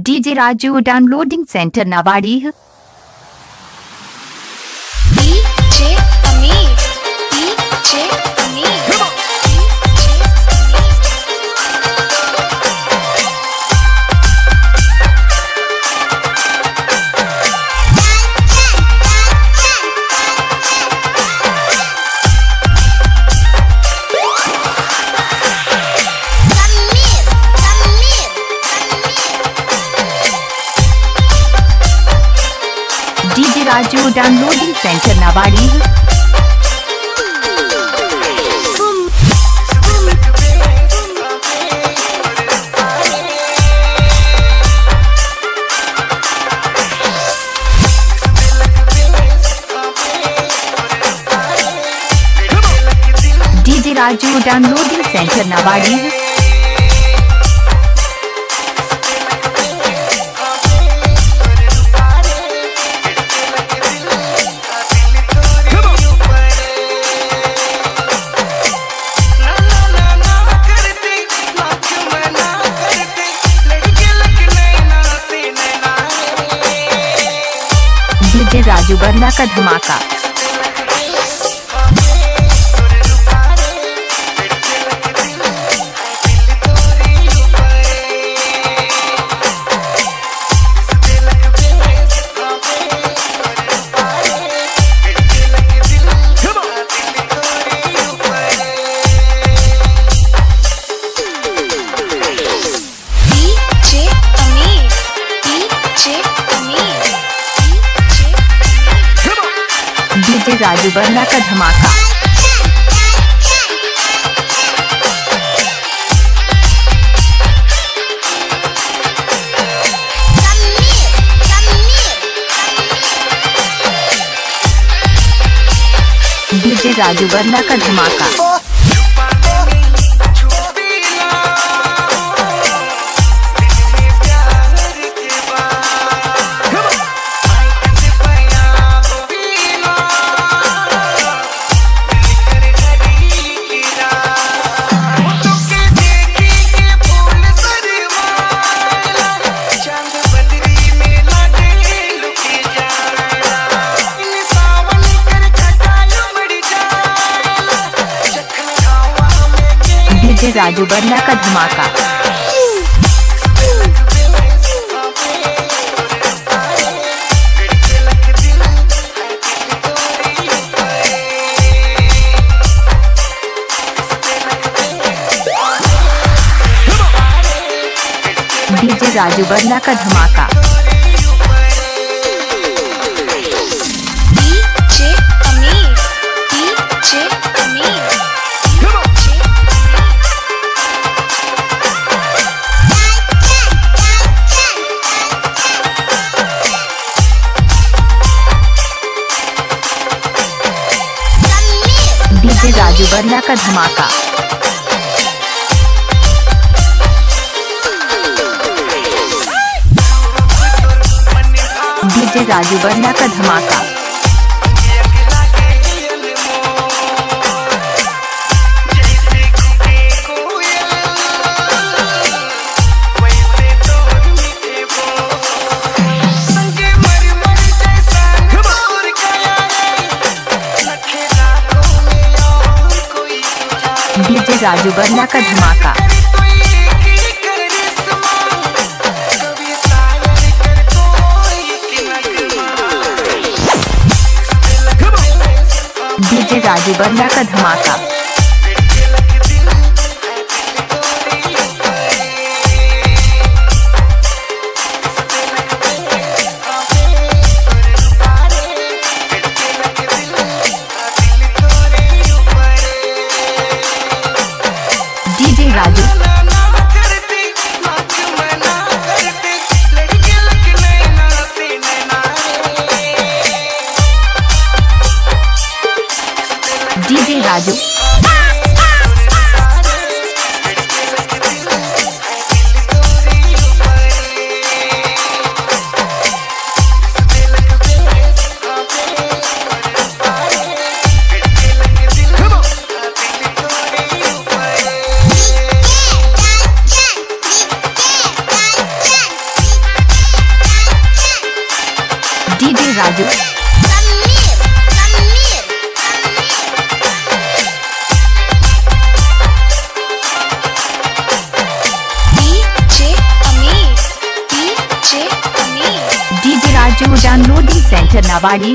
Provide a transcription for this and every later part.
DJ Raju downloading centre Nawadi. DJ Amir, DJ Amir, DJ Raju downloading centre Nawadi. DJ Raju downloading centre Nawadi. DJ Raju Barna का धमाका। DJ Amir, DJ Amir, DJ Raju Barna का धमाका। DJ Raju Barna का धमाका। डीजे राजू बरना का धमाका। डीजे राजू बरना का धमाका। DJ Amir, DJ Amir, DJ Raju Barna का धमाका। डीजे राजू बरना का धमाका। डीजे राजू बरना का धमाका। डीजे राजू बरना का धमाका। DJ Raju DJ Raju Raju DJ Amir DJ Amir DJ Raju downloading centre Nawadi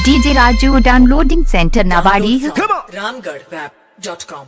DJ Raju downloading centre Nawadi ramgarhweb.com